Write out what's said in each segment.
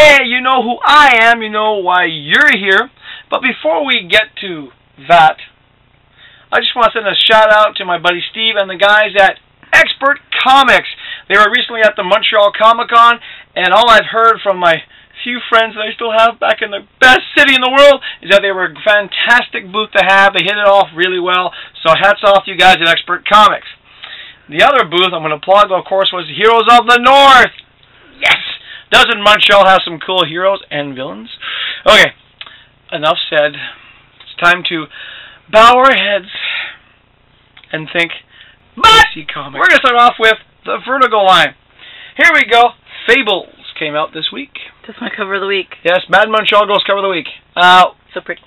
Hey, you know who I am, you know why you're here. But before we get to that, I just want to send a shout out to my buddy Steve and the guys at Expert Comics. They were recently at the Montreal Comic-Con, and all I've heard from my few friends that I still have back in the best city in the world is that they were a fantastic booth to have. They hit it off really well, so hats off to you guys at Expert Comics. The other booth I'm going to plug, of course, was Heroes of the North. Yes! Doesn't Montreal have some cool heroes and villains? Okay, enough said. It's time to bow our heads and think DC Comics. We're going to start off with the Vertigo line. Here we go. Fables came out this week. That's my cover of the week. Yes, Mad Montreal Girls cover of the week. So pretty.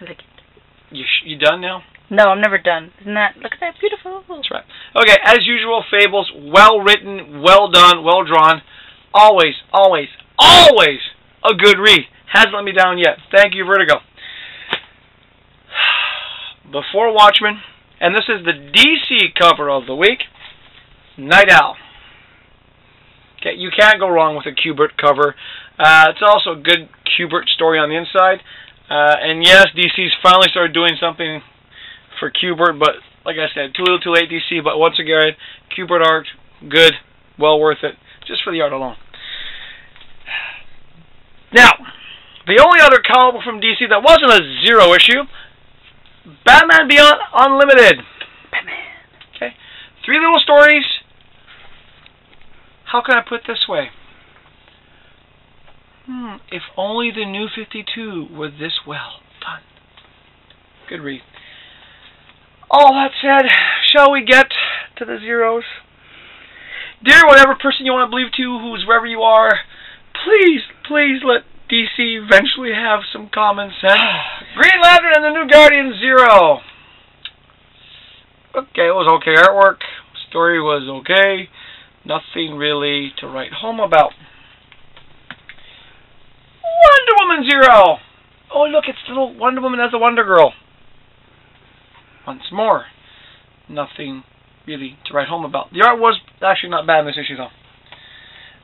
I like it. You done now? No, I'm never done. Isn't that? Look at that, beautiful. That's right. Okay, as usual, Fables, well written, well done, well drawn. Always, always, always a good read. Hasn't let me down yet. Thank you, Vertigo. Before Watchmen, and this is the DC cover of the week, Night Owl. Okay, you can't go wrong with a Kubert cover. It's also a good Kubert story on the inside. And yes, DC's finally started doing something for Kubert, but like I said, too little too late DC, but once again, Kubert art, good, well worth it, just for the art alone. Now, the only other comic book from DC that wasn't a zero issue, Batman Beyond Unlimited. Batman. Okay, 3 little stories. How can I put it this way? If only the New 52 were this well done. Good read. All that said, shall we get to the zeros? Dear whatever person you want to believe to, who's wherever you are, please, please let DC eventually have some common sense. Green Lantern and the New Guardian, 0. Okay, it was okay artwork. Story was okay. Nothing really to write home about. Wonder Woman, 0. Oh, look, it's little Wonder Woman as a Wonder Girl. Once more, nothing really to write home about. The art was actually not bad in this issue, though.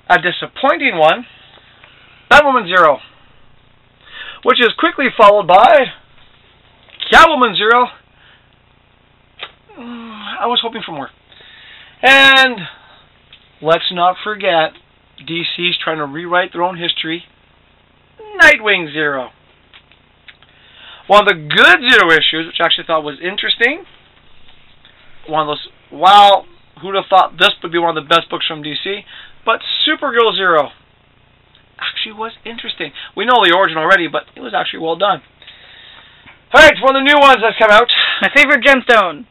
A disappointing one, Batwoman, 0. Which is quickly followed by Catwoman, 0. I was hoping for more. And let's not forget, DC's trying to rewrite their own history. Nightwing, 0. One of the good 0 issues, which I actually thought was interesting. One of those, wow, who'd have thought this would be one of the best books from DC? But Supergirl, 0. Actually was interesting. We know the origin already, but it was actually well done. Alright, one of the new ones that's come out. My favorite gemstone.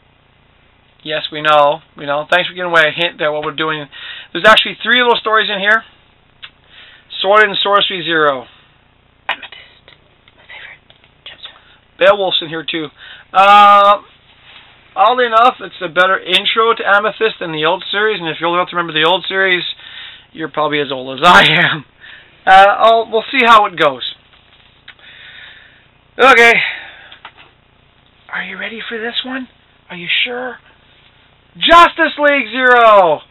Yes, we know. We know. Thanks for giving away a hint there what we're doing. There's actually 3 little stories in here. Sword and Sorcery, 0. Amethyst. My favorite gemstone. Beowulf's in here too. Oddly enough, it's a better intro to Amethyst than the old series, and if you'll have to remember the old series, you're probably as old as I am. We'll see how it goes. Okay. Are you ready for this one? Are you sure? Justice League, 0.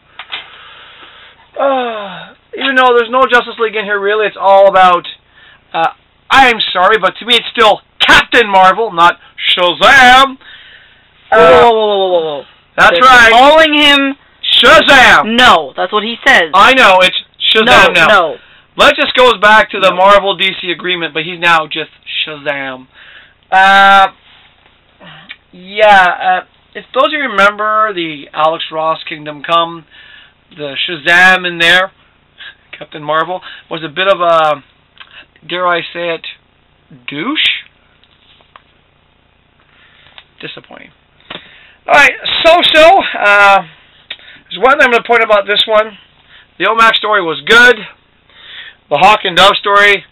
Even though there's no Justice League in here, really, it's all about... I'm sorry, but to me it's still Captain Marvel, not Shazam. Whoa. That's right. Calling him Shazam. No, that's what he says. I know, it's Shazam now. No. Let's just goes back to the Marvel DC agreement, but he's now just Shazam. If those of you remember the Alex Ross Kingdom Come, the Shazam in there, Captain Marvel, was a bit of a, dare I say it, douche? Disappointing. Alright, there's one thing I'm going to point out about this one. The OMAC story was good. The Hawk and Dove story,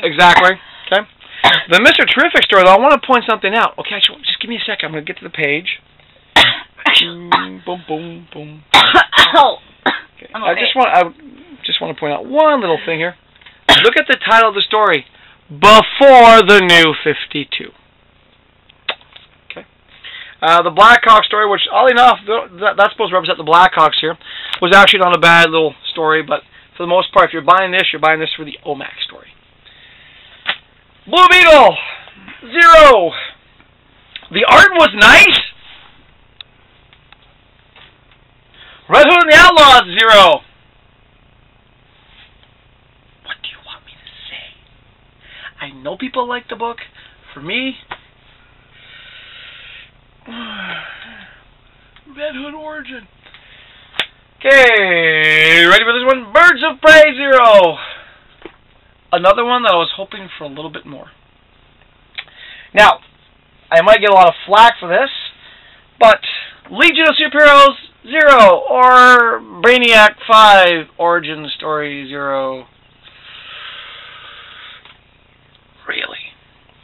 exactly. Okay. The Mr. Terrific story, though, I want to point something out. Okay, just give me a second. I'm going to get to the page. Boom, boom, boom. Okay. I just want to point out one little thing here. Look at the title of the story. Before the New 52. Okay. The Blackhawks story, which, oddly enough, that's supposed to represent the Blackhawks here, was actually not a bad little story, but for the most part. If you're buying this for the OMAC story. Blue Beetle, 0. The art was nice. Red Hood and the Outlaws, 0. What do you want me to say? I know people like the book. For me, Red Hood origin. Okay, ready for this one? Birds of Prey, 0. Another one that I was hoping for a little bit more. Now, I might get a lot of flack for this, but Legion of Superheroes, 0. Or Brainiac 5, origin story, 0. Really?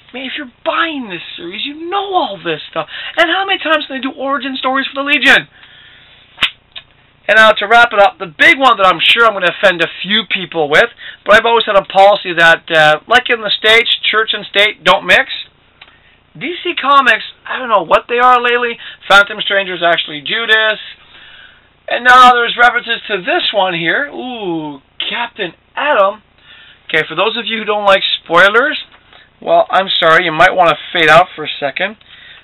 I mean, if you're buying this series, you know all this stuff. And how many times can they do origin stories for the Legion? And now to wrap it up, the big one that I'm sure I'm going to offend a few people with, but I've always had a policy that, like in the States, church and state don't mix. DC Comics, I don't know what they are lately. Phantom Stranger is actually Judas. And now there's references to this one here. Ooh, Captain Atom. Okay, for those of you who don't like spoilers, well, I'm sorry, you might want to fade out for a second,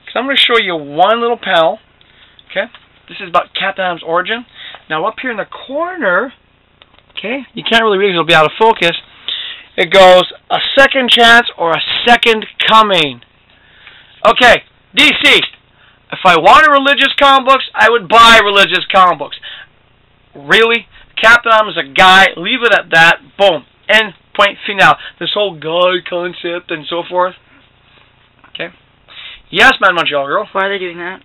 because I'm going to show you one little panel. Okay, this is about Captain Atom's origin. Now up here in the corner, okay, you can't really read it, it'll be out of focus. It goes, a second chance or a second coming. Okay, DC, if I wanted religious comic books, I would buy religious comic books. Really? Captain Atom is a guy, leave it at that, boom, end, point, final. This whole guy concept and so forth. Okay. Yes, man, Montreal girl. Why are they doing that?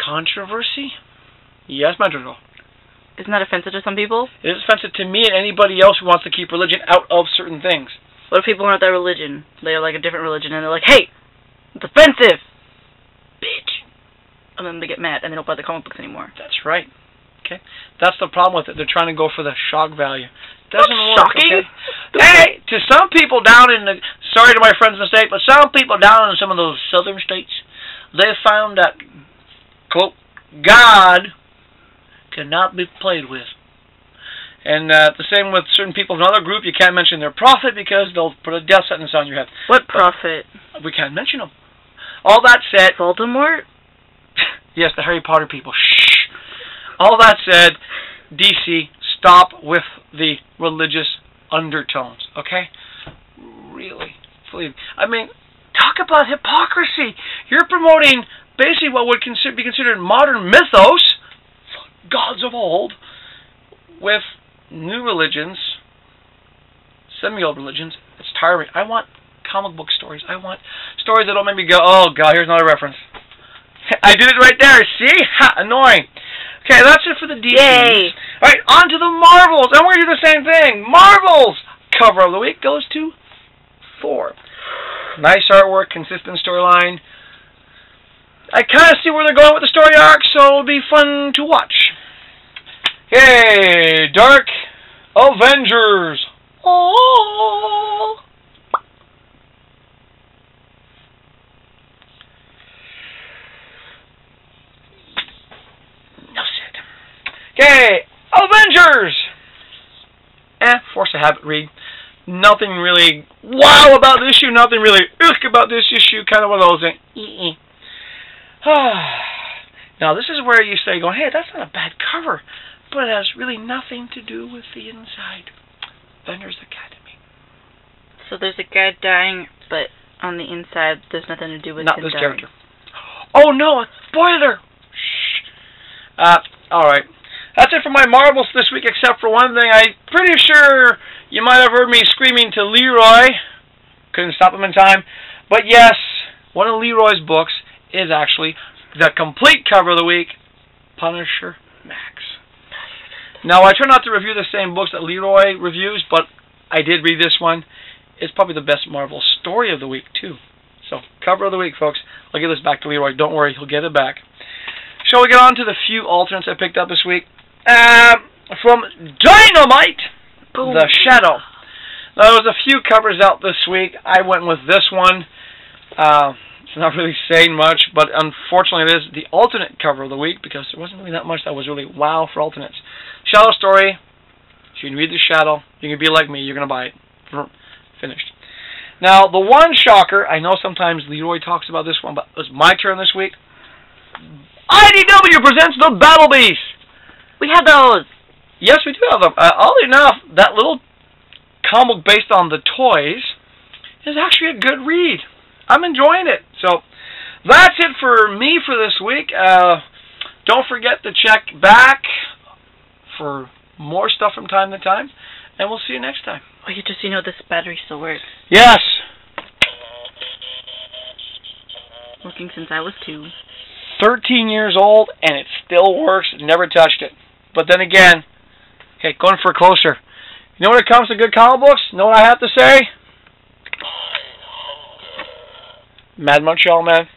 Controversy? Yes, Montreal. Isn't that offensive to some people? It is offensive to me and anybody else who wants to keep religion out of certain things. What if people aren't that religion? They're like a different religion and they're like, hey, it's offensive! Bitch! And then they get mad and they don't buy the comic books anymore. That's right. Okay? That's the problem with it. They're trying to go for the shock value. Doesn't work. Shocking. Okay? Hey, to some people down in the, sorry to my friends in the state, but some people down in some of those southern states, they found that, quote, God cannot be played with. And the same with certain people in another group. You can't mention their prophet because they'll put a death sentence on your head. What prophet? We can't mention them. All that said... Voldemort? Yes, the Harry Potter people. Shh. All that said, DC, stop with the religious undertones, okay? Really. I mean, talk about hypocrisy. You're promoting basically what would be considered modern mythos, gods of old, with new religions, semi-old religions. It's tiring. I want comic book stories. I want stories that don't make me go, oh God, here's another reference. I did it right there. See? Ha, annoying. Okay, that's it for the DC. Yay. Alright, on to the Marvels. And we're going to do the same thing. Marvels! Cover of the week goes to Thor. Nice artwork, consistent storyline. I kind of see where they're going with the story arc, so it'll be fun to watch. Okay, Dark Avengers. Oh. Okay, Avengers! Force of habit read. Nothing really wow about this issue, nothing really about this issue, kind of one of those things. Now this is where you say, going, hey, that's not a bad cover, but it has really nothing to do with the inside. Avengers Academy. So there's a guy dying, but on the inside there's nothing to do with not him this dying. character. Oh no, a spoiler! Shh. Alright. That's it for my Marvels this week, except for one thing. I'm pretty sure you might have heard me screaming to Leroy. Couldn't stop him in time. But yes, one of Leroy's books is actually the complete cover of the week, Punisher Max. Now, I try not to review the same books that Leroy reviews, but I did read this one. It's probably the best Marvel story of the week, too. So, cover of the week, folks. I'll give this back to Leroy. Don't worry, he'll get it back. Shall we get on to the few alternates I picked up this week? From Dynamite, Boom. The Shadow. Now, there was a few covers out this week. I went with this one. It's not really saying much, but unfortunately it is the alternate cover of the week because there wasn't really that much that was really wow for alternates. Shadow story, You can read the shadow. You can be like me. You're going to buy it. Finished. Now, the one shocker, I know sometimes Leroy talks about this one, but it was my turn this week. IDW presents the Battle Beast. We have those. Yes, we do have them. Oddly enough, that little comic book based on the toys is actually a good read. I'm enjoying it. So, that's it for me for this week. Don't forget to check back for more stuff from time to time, and we'll see you next time. Oh, you know this battery still works. Yes. Working since I was 2. 13 years old, and it still works. Never touched it. But then again, okay, going for closer. You know when it comes to good comic books? You know what I have to say? Mad Montreal, man.